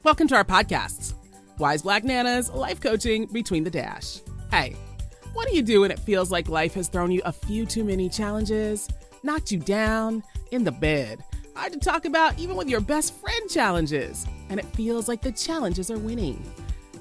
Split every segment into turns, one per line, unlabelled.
Welcome to our podcasts, Wise Black Nanas, Life Coaching Between the Dash. Hey, what do you do when it feels like life has thrown you a few too many challenges, knocked you down, in the bed, hard to talk about even with your best friend challenges, and it feels like the challenges are winning?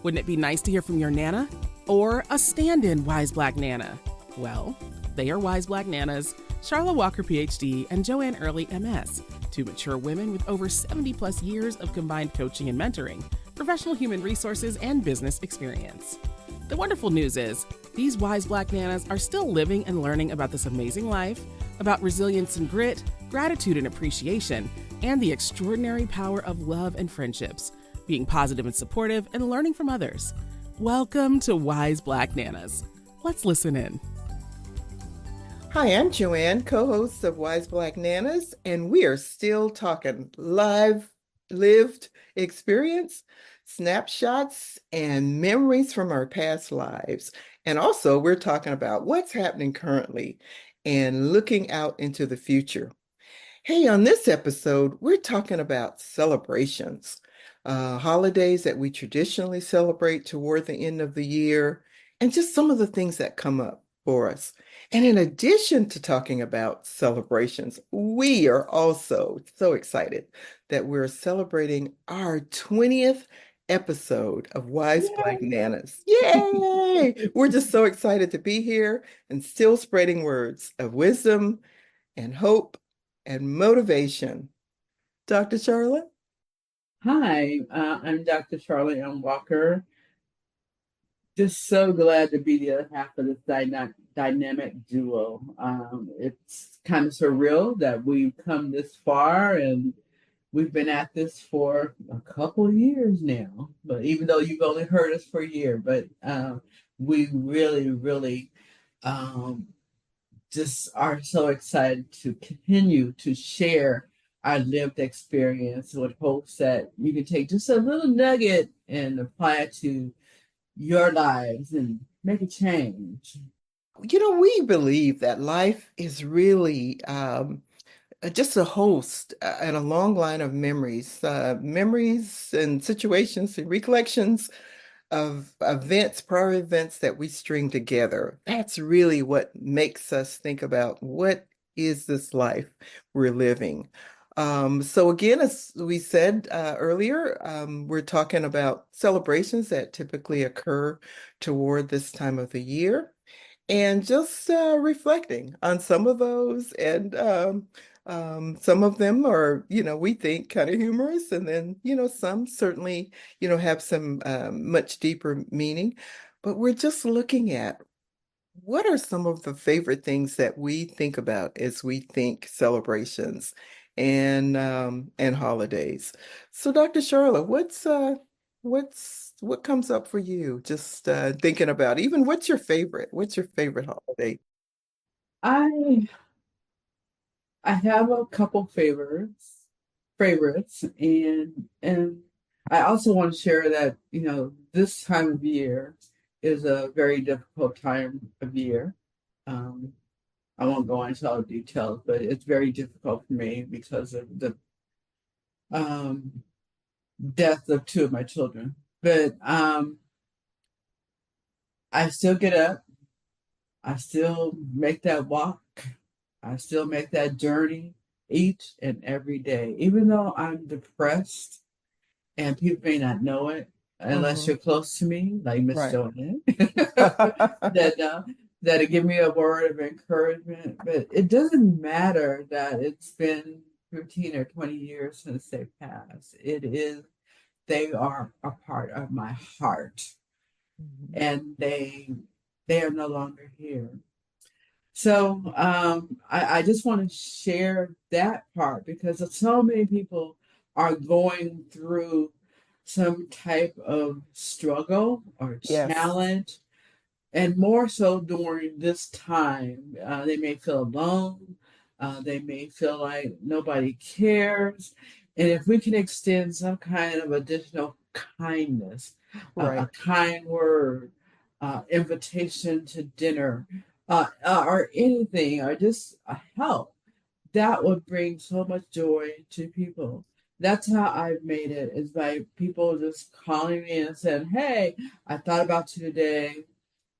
Wouldn't it be nice to hear from your Nana? Or a stand-in Wise Black Nana? Well, they are Wise Black Nanas, Charlotte Walker, PhD, and Joanne Early, MS, two mature women with over 70 plus years of combined coaching and mentoring, professional human resources, and business experience. The wonderful news is, these Wise Black Nanas are still living and learning about this amazing life, about resilience and grit, gratitude and appreciation, and the extraordinary power of love and friendships, being positive and supportive, and learning from others. Welcome to Wise Black Nanas. Let's listen in.
Hi, I'm Joanne, co-host of Wise Black Nanas, and we are still talking lived experience, snapshots, and memories from our past lives. And also, we're talking about what's happening currently and looking out into the future. Hey, on this episode, we're talking about celebrations, holidays that we traditionally celebrate toward the end of the year, and just some of the things that come up for us. And in addition to talking about celebrations, we are also so excited that we're celebrating our 20th episode of Wise Black Nanas. Yay! We're just so excited to be here and still spreading words of wisdom and hope and motivation. Dr. Charlotte?
Hi, I'm Dr. Charlotte M. Walker. Just so glad to be the other half of this dynamic duo. It's kind of surreal that we've come this far and we've been at this for a couple of years now. But even though you've only heard us for a year, but we really just are so excited to continue to share our lived experience with hopes that you can take just a little nugget and apply it to your lives and make a change.
You know, we believe that life is really just a host and a long line of memories and situations and recollections of prior events that we string together. That's really what makes us think about what is this life we're living. So again, as we said earlier, we're talking about celebrations that typically occur toward this time of the year, and just reflecting on some of those. And some of them are, we think kind of humorous, and then, some certainly, have some much deeper meaning. But we're just looking at what are some of the favorite things that we think about as we think celebrations and holidays. So, Dr. Charlotte, what comes up for you? Just thinking about even what's your favorite? What's your favorite holiday?
I I have a couple favorites, and I also want to share that this time of year is a very difficult time of year. Um, I won't go into all the details, but it's very difficult for me because of the um, death of two of my children. But I still get up. I still make that walk. I still make that journey each and every day, even though I'm depressed and people may not know it unless you're close to me, like Miss
Right.
Joanne, that'll give me a word of encouragement. But it doesn't matter that it's been 15 or 20 years since they passed. They are a part of my heart, and they are no longer here. So I just want to share that part because so many people are going through some type of struggle or
Yes.
challenge, and more so during this time. They may feel alone. They may feel like nobody cares. And if we can extend some kind of additional kindness,
Right.
a kind word, invitation to dinner, or anything, or just a help, that would bring so much joy to people. that's how I've made it, is by people just calling me and saying, "Hey, I thought about you today.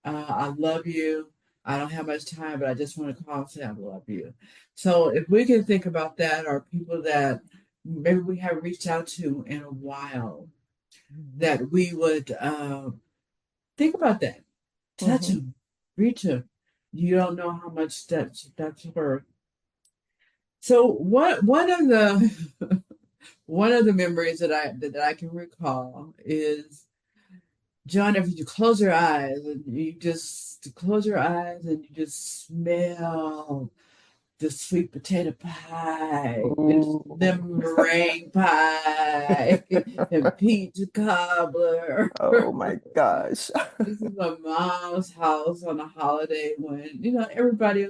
I love you. I don't have much time, but I just want to call and say I love you." So if we can think about that, or people that maybe we haven't reached out to in a while, that we would think about that. Touch
Hmm.
them, reach them. You don't know how much that's worth. So what one of the one of the memories that I can recall is, John, if you close your eyes and you just close your eyes and you just smell the sweet potato pie and
Ooh.
lemon meringue pie and peach cobbler.
Oh my gosh.
This is my mom's house on a holiday when, everybody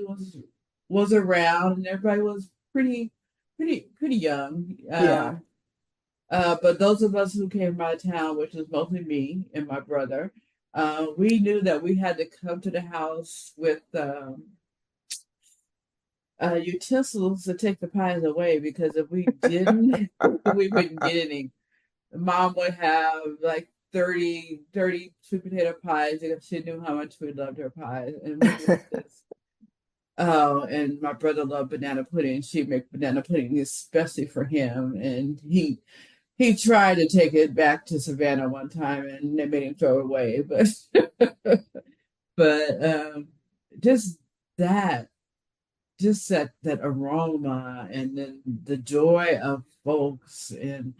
was around and everybody was pretty young.
Yeah.
But those of us who came by town, which was mostly me and my brother, we knew that we had to come to the house with utensils to take the pies away, because if we didn't, we wouldn't get any. Mom would have like 30 sweet potato pies because she knew how much we loved her pies. And we would just, oh, and my brother loved banana pudding. She'd make banana pudding especially for him. And he tried to take it back to Savannah one time and they made him throw it away. But just that that aroma, and then the joy of folks. And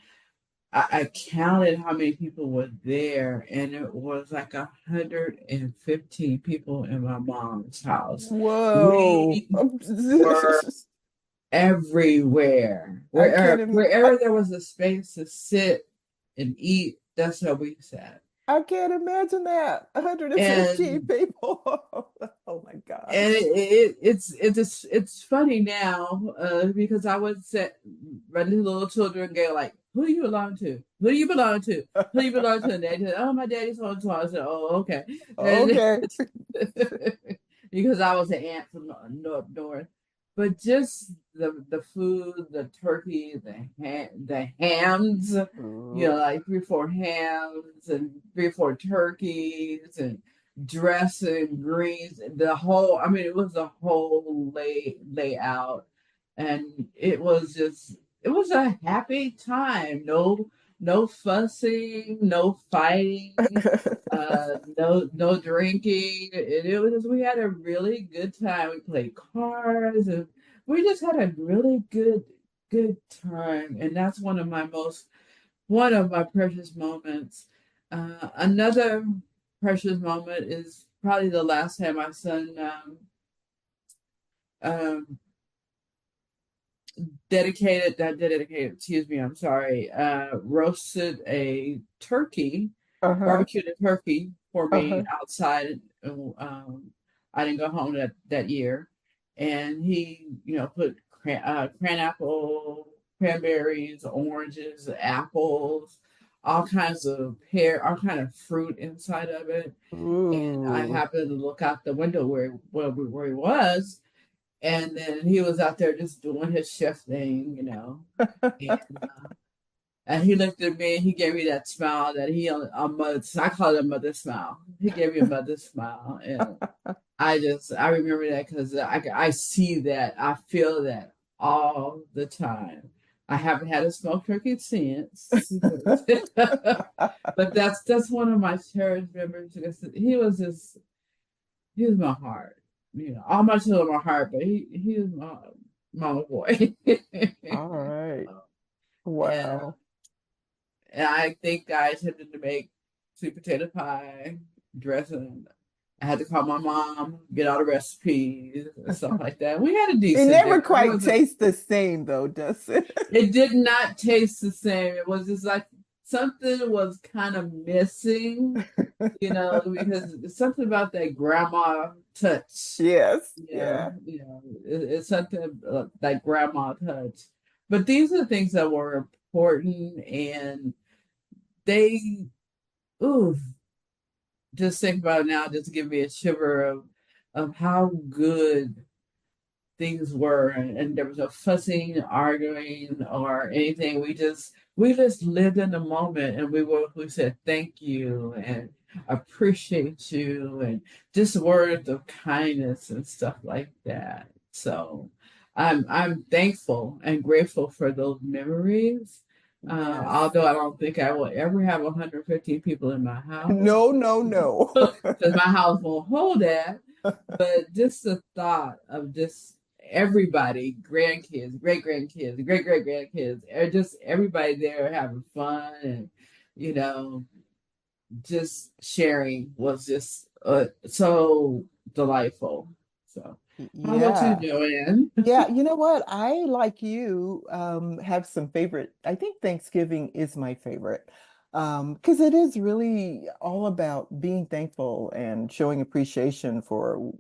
I counted how many people were there, and it was like 115 people in my mom's house.
Whoa.
We were everywhere.
I can't
Wherever there was a space to sit and eat, that's where we sat.
I can't imagine that. 115
And
people. Oh my
and
gosh.
it's funny now, because I would sit right into little children go like, "Who do you belong to? Who do you belong to? Who do you belong to?" And they said, "Oh, my daddy's so and so." I said, "Oh, okay." And
Okay.
because I was an aunt from up north. But just the food, the turkey, the hams, like 3 or 4 hams and 3 or 4 turkeys and dressing greens, the whole. I mean, it was the whole layout, and it was a happy time. No fussing, no fighting, no drinking. It was We had a really good time. We played cards and we just had a really good time. And that's one of my precious moments. Another precious moment is probably the last time my son um, excuse me, I'm sorry, roasted a turkey,
Uh-huh.
barbecued a turkey for me
Uh-huh.
outside. I didn't go home that year. And he, put cranberries, oranges, apples, all kind of fruit inside of it. And I
Ooh.
happened to look out the window where he was, and then he was out there just doing his chef thing, and, and he looked at me and he gave me that smile that I call it a mother smile. He gave me a mother smile, and I remember that because I see that, I feel that all the time. I haven't had a smoked turkey since, but that's one of my cherished memories because he was my heart. All my children are my heart, but he was my mama boy.
All right.
and
Wow.
and I think I attempted to make sweet potato pie dressing. I had to call my mom, get all the recipes and stuff like that. We had a
It
decent
never
dinner.
quite tastes the same though, does it?
It did not taste the same. It was just like something was kind of missing, because it's something about that grandma touch.
Yes.
Yeah,
Yeah.
it's something like grandma touch. But these are things that were important, and they, ooh, just think about it now, just give me a shiver of how good things were, and there was no fussing, arguing, or anything. We just lived in the moment, and we said thank you and appreciate you, and just words of kindness and stuff like that. So I'm thankful and grateful for those memories.
Yes.
Although I don't think I will ever have 115 people in my house,
No, no, no.
because my house won't hold that. But just the thought of just everybody, grandkids, great grandkids, great great grandkids, just everybody there having fun and, you know, just sharing was just so delightful. So, how about you,
Yeah.
Joanne?
Yeah, you know what? I, like you, have some favorite. I think Thanksgiving is my favorite. Because it is really all about being thankful and showing appreciation for,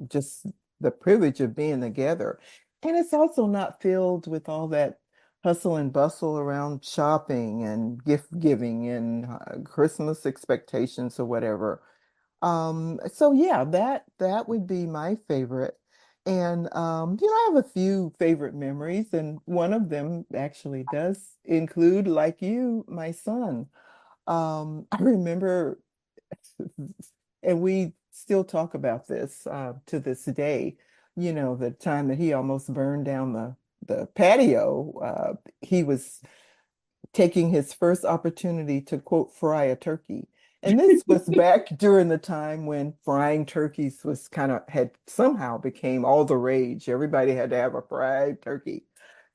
just the privilege of being together. And it's also not filled with all that hustle and bustle around shopping and gift giving and Christmas expectations or whatever. So yeah, that would be my favorite. And I have a few favorite memories, and one of them actually does include, like you, my son. I remember, and we still talk about this to this day, the time that he almost burned down the patio. He was taking his first opportunity to quote fry a turkey. And this was back during the time when frying turkeys was kind of had somehow became all the rage. Everybody had to have a fried turkey.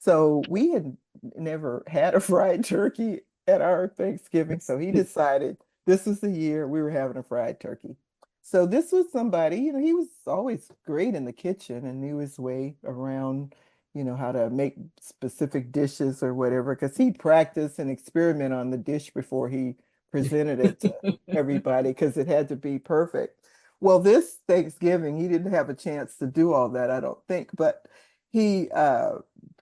So we had never had a fried turkey at our Thanksgiving. So he decided this was the year we were having a fried turkey. So this was somebody, he was always great in the kitchen and knew his way around, how to make specific dishes or whatever, because he'd practice and experiment on the dish before he presented it to everybody, because it had to be perfect. Well, this Thanksgiving, he didn't have a chance to do all that, I don't think, but he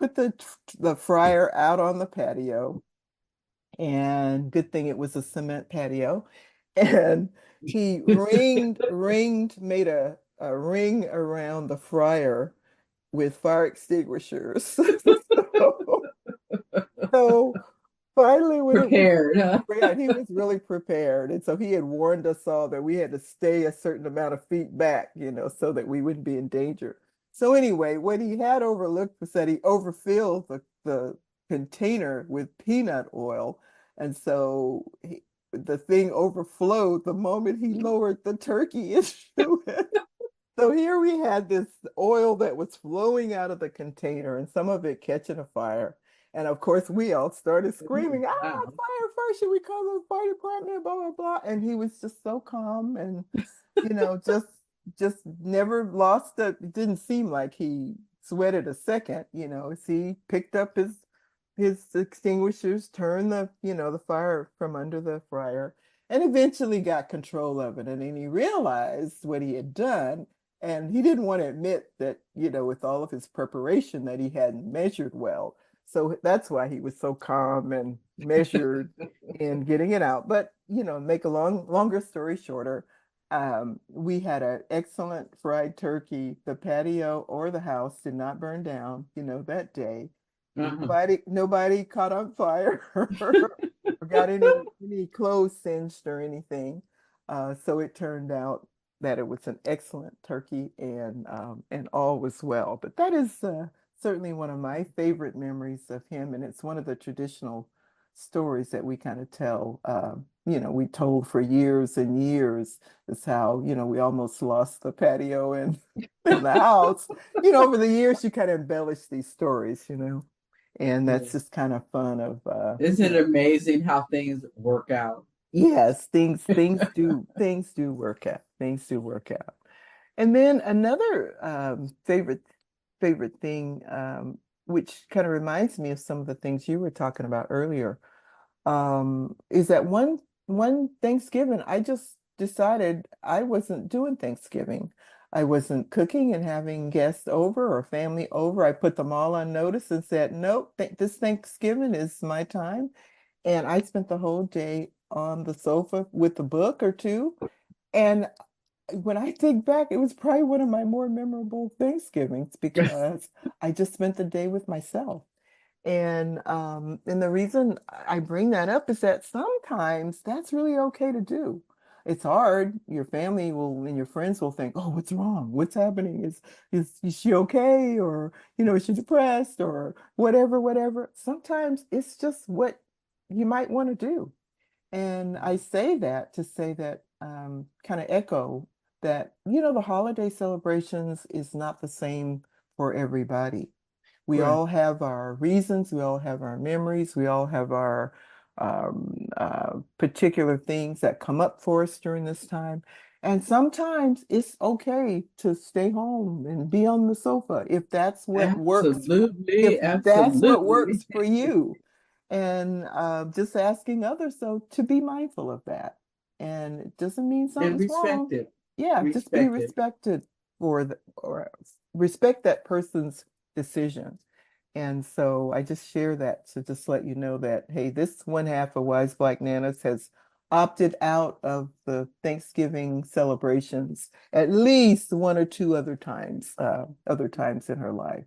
put the fryer out on the patio, and good thing it was a cement patio, and he made a ring around the fryer with fire extinguishers. So, so finally, when it was,
Prepared, huh?
yeah, he was really prepared. And so he had warned us all that we had to stay a certain amount of feet back, so that we wouldn't be in danger. So anyway, what he had overlooked was that he overfilled the container with peanut oil. And so the thing overflowed the moment he lowered the turkey into it. So here we had this oil that was flowing out of the container and some of it catching a fire. And of course, we all started screaming,
Wow.
fire first, should we call the fire department, blah, blah, blah. And he was just so calm and, just never lost it. It didn't seem like he sweated a second, as he picked up his extinguishers, turned the fire from under the fryer, and eventually got control of it. And then he realized what he had done, and he didn't want to admit that, with all of his preparation, that he hadn't measured well. So that's why he was so calm and measured in getting it out. But, make a longer story shorter, we had an excellent fried turkey. The patio or the house did not burn down, that day.
Uh-huh.
Nobody caught on fire or got any clothes singed or anything. So it turned out that it was an excellent turkey, and all was well. But that is certainly one of my favorite memories of him, and it's one of the traditional stories that we kind of tell. We told for years and years. Is how we almost lost the patio and in the house. Over the years, you kind of embellish these stories. And
Yeah.
that's just kind of fun of
Isn't it amazing how things work out?
yes, things do work out. Things do work out. And then another favorite thing, which kind of reminds me of some of the things you were talking about earlier, is that one Thanksgiving, I just decided I wasn't doing Thanksgiving. I wasn't cooking and having guests over or family over. I put them all on notice and said, nope, this Thanksgiving is my time. And I spent the whole day on the sofa with a book or two. And when I think back, it was probably one of my more memorable Thanksgivings because I just spent the day with myself. And the reason I bring that up is that sometimes that's really okay to do. It's hard. Your family will and your friends will think, "Oh, what's wrong? What's happening? Is she okay? Or, is she depressed or whatever, whatever." Sometimes it's just what you might want to do. And I say that to say that, kind of echo that, the holiday celebrations is not the same for everybody. We
Right.
all have our reasons, we all have our memories, we all have our particular things that come up for us during this time. And sometimes it's okay to stay home and be on the sofa if that's what works, if
Absolutely,
that's what
absolutely.
works for you. And just asking others, so to be mindful of that. And it doesn't mean
And
something's
respect
wrong.
it.
Yeah, just be
Respect it.
respected or respect that person's decision. And so I just share that to just let you know that, hey, this one half of Wise Black Nanas has opted out of the Thanksgiving celebrations at least one or two other times in her life.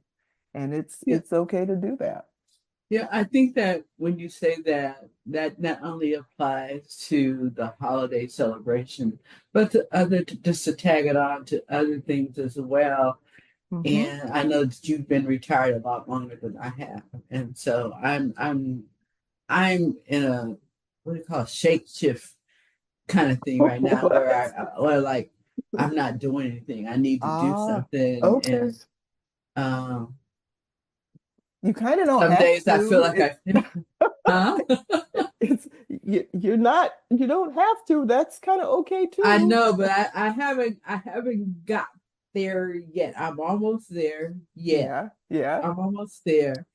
And it's
Yeah.
it's okay to do that.
Yeah, I think that when you say that, that not only applies to the holiday celebration, but to other, just to tag it on to other things as well.
Hmm.
And I know that you've been retired a lot longer than I have, and so I'm in a, what do you call it, shape shift kind of thing right now, where
What?
where like I'm not doing anything. I need to do
Ah,
something,
okay.
and um,
You kind of don't
some
have
days I feel
to.
like huh?
You're not, you don't have to. That's kind of okay
I
too.
know, but I haven't got there yet. I'm almost there yet.
Yeah, yeah.
I'm almost there,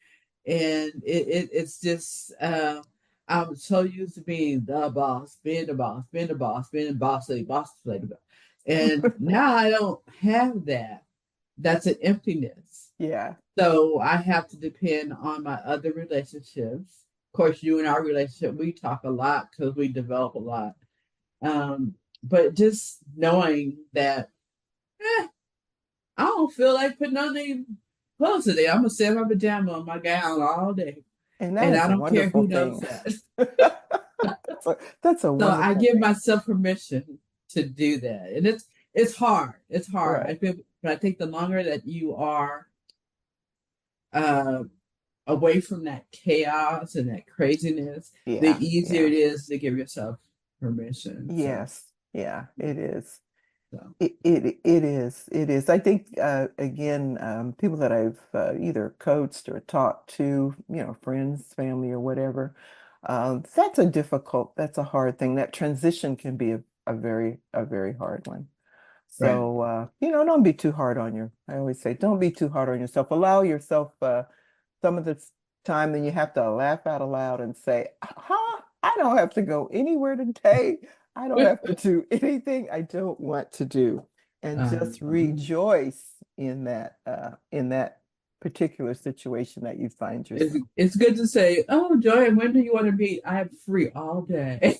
and it's just I'm so used to being the boss, being the boss, being the boss, being the boss lady, and now I don't have that. That's an emptiness.
Yeah.
So I have to depend on my other relationships. Of course, you and our relationship, we talk a lot because we develop a lot. But just knowing that, eh, I don't feel like putting on any clothes today. I'm gonna sit in my pajama on my gown all day,
And that
and I
is a
don't care
wonderful
who knows
thing.
that.
That's a
So I
wonderful
give
thing.
myself permission to do that, and it's hard. It's hard. I
Right.
feel, but I think the longer that you are uh, away from that chaos and that craziness, the
Yeah.
easier
Yeah.
it is to give yourself permission. So,
Yes. Yeah, it is.
so
It is. It is. I think again, people that I've either coached or taught to, friends, family, or whatever, that's a hard thing. That transition can be a very hard one.
right.
So don't be too hard on your. I always say, don't be too hard on yourself. Allow yourself some of this time, then you have to laugh out loud and say, huh, I don't have to go anywhere today. I don't have to do anything I don't want to do. And just
Um,
rejoice in that particular situation that you find yourself.
it's good to say, "Oh, Joy, when do you want to be? I am free all day."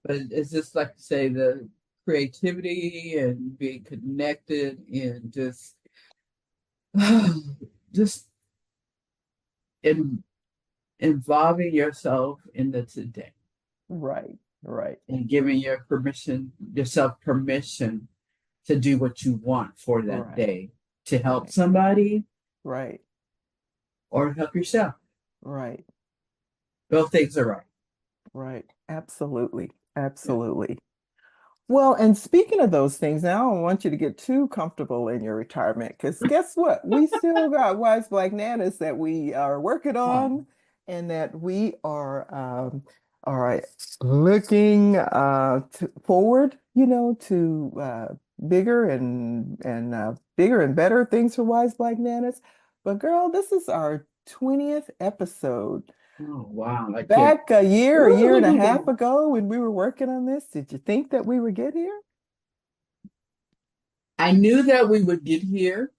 But it's just like to say the creativity and being connected and just in, involving yourself in the today
Right, right,
and giving yourself permission to do what you want for that
right,
day, to help
right,
somebody
right,
or help yourself.
right,
Both things are right.
right. Absolutely,
Yeah.
absolutely. Well, and speaking of those things, now I don't want you to get too comfortable in your retirement because guess what? We still got Wise Black Nanas that we are working
Oh,
on and that we are looking forward, to bigger and better things for Wise Black Nanas. But girl, this is our 20th episode.
oh wow. I can't.
Back a year and a half
Ooh.
ago when we were working on this, did you think that we would get here?
I knew that we would get here.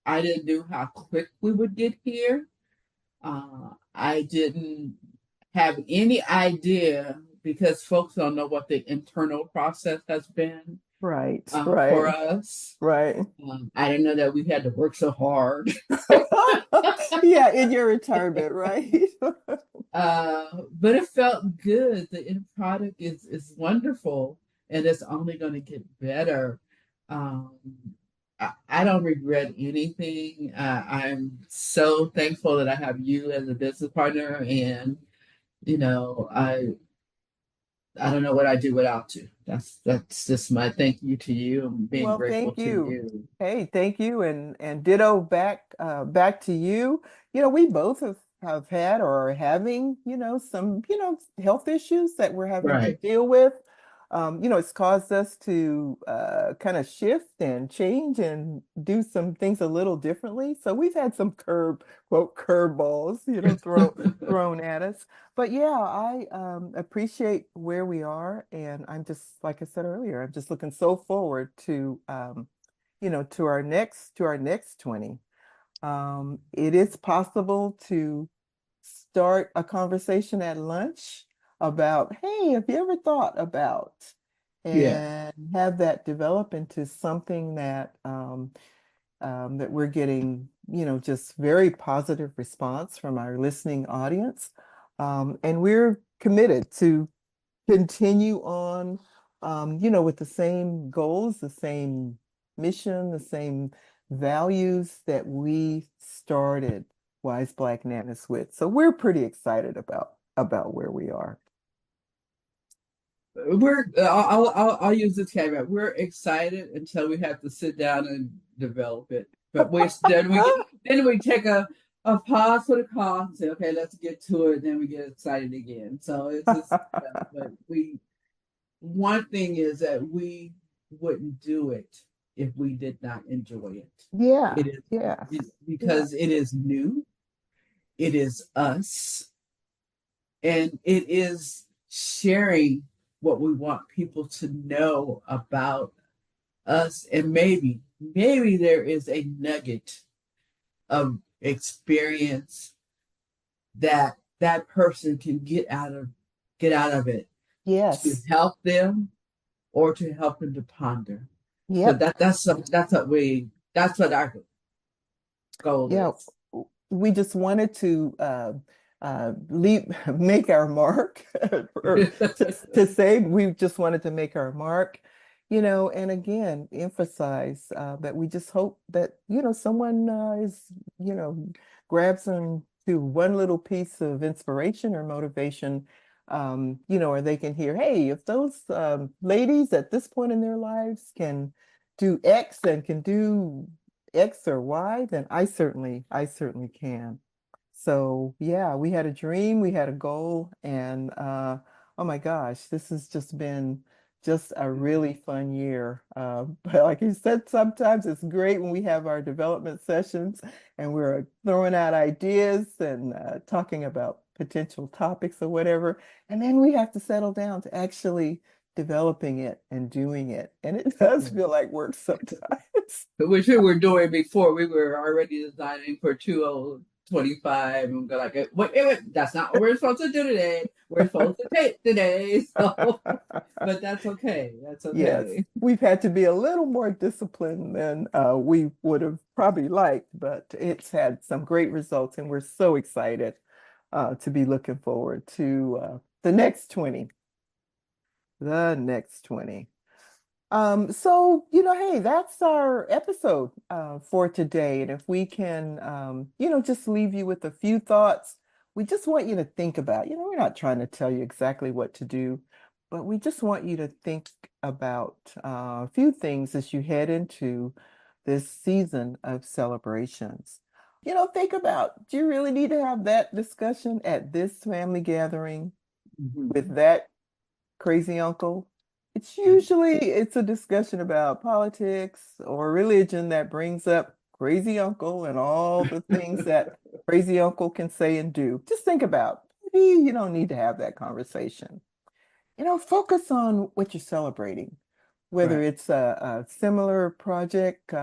I didn't know how quick we would get here. I didn't have any idea because folks don't know what the internal process has been
Right,
for
right,
us.
right.
I didn't know that we had to work so hard.
Yeah, in your retirement, right?
But it felt good. The end product is wonderful, and it's only going to get better. Um, I don't regret anything. I'm so thankful that I have you as a business partner, and you know, I don't know what I'd do without you. That's just my thank you to you and being
Well,
grateful
thank
to
you.
you.
Hey, thank you, and ditto back to you. We both have had or are having, some, health issues that we're having to
Right.
deal with. It's caused us to kind of shift and change and do some things a little differently. So we've had some quote curveballs, thrown at us. But yeah, I appreciate where we are, and I'm just, like I said earlier, I'm just looking so forward to to our next 20. It is possible to start a conversation at lunch about, hey, have you ever thought about,
Yeah.
and have that develop into something that we're getting, just very positive response from our listening audience. And we're committed to continue on, with the same goals, the same mission, the same values that we started Wise Black Nanas with. So we're pretty excited about where we are.
I'll use this caveat. We're excited until we have to sit down and develop it. But then we take a pause for the call and say, okay, let's get to it. Then we get excited again. So it's just, but one thing is that we wouldn't do it if we did not enjoy it.
Yeah,
It is
yeah, yeah.
because it is new, it is us, and it is sharing what we want people to know about us. And maybe there is a nugget of experience that that person can get out of it to
Yes.
help them or to help them to ponder. So
Yep.
that's what our goal
Yeah.
is.
We just wanted to make our mark, or to say we just wanted to make our mark, and again, emphasize that we just hope that, someone grabs into one little piece of inspiration or motivation, or they can hear, hey, if those ladies at this point in their lives can do X and can do X or Y, then I certainly can. So yeah, we had a dream, we had a goal, and oh my gosh, this has just been just a really fun year. But like you said, sometimes it's great when we have our development sessions and we're throwing out ideas and talking about potential topics or whatever, and then we have to settle down to actually developing it and doing it, and it does feel like work sometimes.
Which we were doing before. We were already designing for 2025, and we're like, wait, that's not what we're supposed to do today. We're supposed to take today. So, but that's okay. That's
Yes,
okay.
we've had to be a little more disciplined than we would have probably liked, but it's had some great results, and we're so excited to be looking forward to the next 20. The next 20. So, hey, that's our episode for today. And if we can, just leave you with a few thoughts, we just want you to think about, we're not trying to tell you exactly what to do, but we just want you to think about a few things as you head into this season of celebrations. Think about, do you really need to have that discussion at this family gathering
Mhm.
with that crazy uncle? It's a discussion about politics or religion that brings up crazy uncle and all the things that crazy uncle can say and do. Just think about, maybe you don't need to have that conversation. Focus on what you're celebrating, whether
Right.
it's a similar project,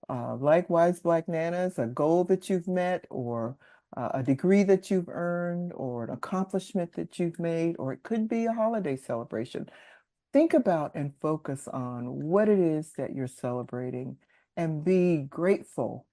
likewise Black Nanas, a goal that you've met, or a degree that you've earned or an accomplishment that you've made, or it could be a holiday celebration. Think about and focus on what it is that you're celebrating and be grateful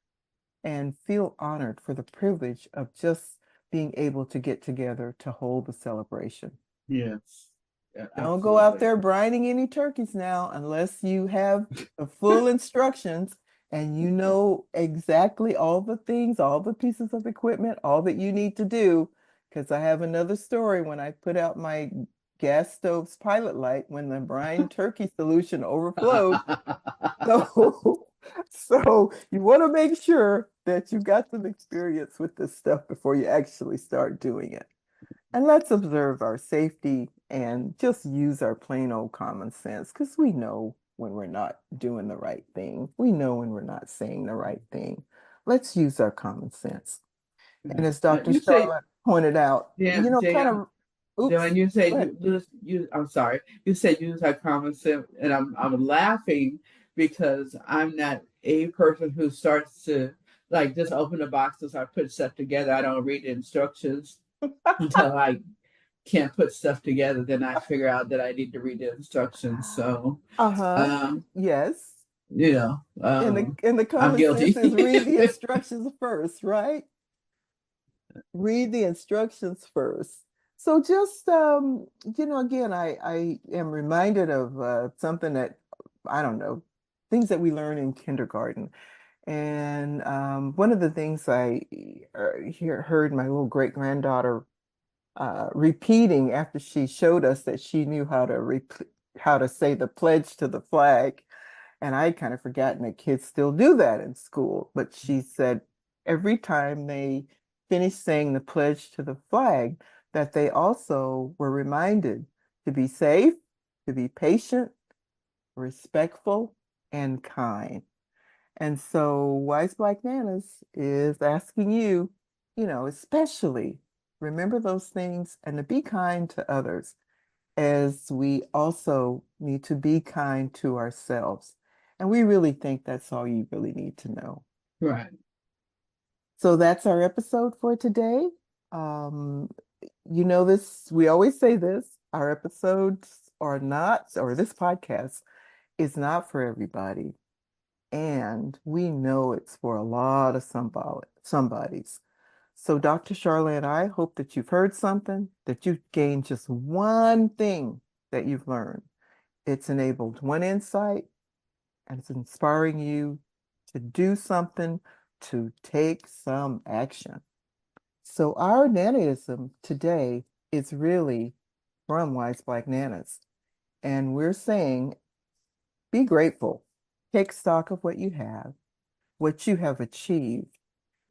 and feel honored for the privilege of just being able to get together to hold the celebration.
Yes. Yeah,
Don't go out
absolutely.
there brining any turkeys now unless you have the full instructions and you know exactly all the things, all the pieces of equipment, all that you need to do. Because I have another story when I put out my gas stove's pilot light when the brine turkey solution overflowed. So, so you want to make sure that you got some experience with this stuff before you actually start doing it. And let's observe our safety and just use our plain old common sense because we know when we're not doing the right thing. We know when we're not saying the right thing. Let's use our common sense. And as Dr.
You say,
Charlotte pointed out,
yeah,
kind
Jay,
of, oops,
when you say
go ahead.
I'm sorry, you said use that common sense, and I'm laughing because I'm not a person who starts to like just open the box and start putting stuff together. I don't read the instructions until I can't put stuff together. Then I figure out that I need to read the instructions. So,
Uh-huh.
um,
Yes.
you know,
And the
I'm
common sense
guilty.
is read the instructions first, right? Read the instructions first. So just again, I am reminded of something that I don't know, things that we learn in kindergarten. And one of the things I heard my little great granddaughter repeating after she showed us that she knew how to say the pledge to the flag. And I kind of forgotten that kids still do that in school. But she said every time they finish saying the pledge to the flag, that they also were reminded to be safe, to be patient, respectful, and kind. And so Wise Black Nanas is asking you, especially remember those things and to be kind to others as we also need to be kind to ourselves. And we really think that's all you really need to know.
Right.
So that's our episode for today. Um, we always say this, our episodes are not, or this podcast is not for everybody. And we know it's for a lot of somebody's. So Dr. Charlotte and I hope that you've heard something, that you've gained just one thing that you've learned. It's enabled one insight and it's inspiring you to do something, to take some action. So our Nanaism today is really from Wise Black Nanas. And we're saying, be grateful. Take stock of what you have achieved,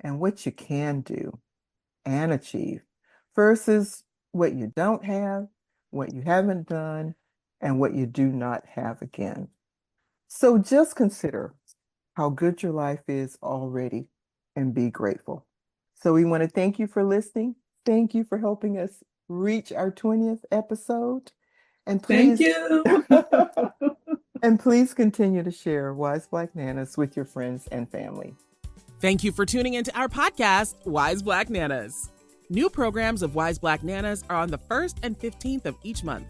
and what you can do and achieve versus what you don't have, what you haven't done, and what you do not have again. So just consider how good your life is already and be grateful. So we want to thank you for listening. Thank you for helping us reach our 20th episode. And
Thank
please,
you.
and please continue to share Wise Black Nanas with your friends and family.
Thank you for tuning into our podcast, Wise Black Nanas. New programs of Wise Black Nanas are on the 1st and 15th of each month.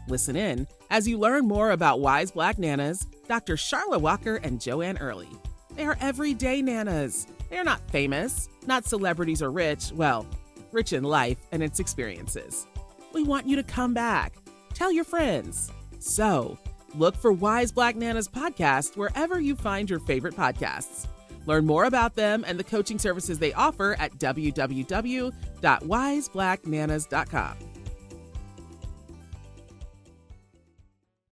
Listen in as you learn more about Wise Black Nanas, Dr. Charla Walker and Joanne Early. They are everyday nanas. They are not famous, not celebrities or rich, well, rich in life and its experiences. We want you to come back. Tell your friends. So, look for Wise Black Nanas podcast wherever you find your favorite podcasts. Learn more about them and the coaching services they offer at www.wiseblacknanas.com.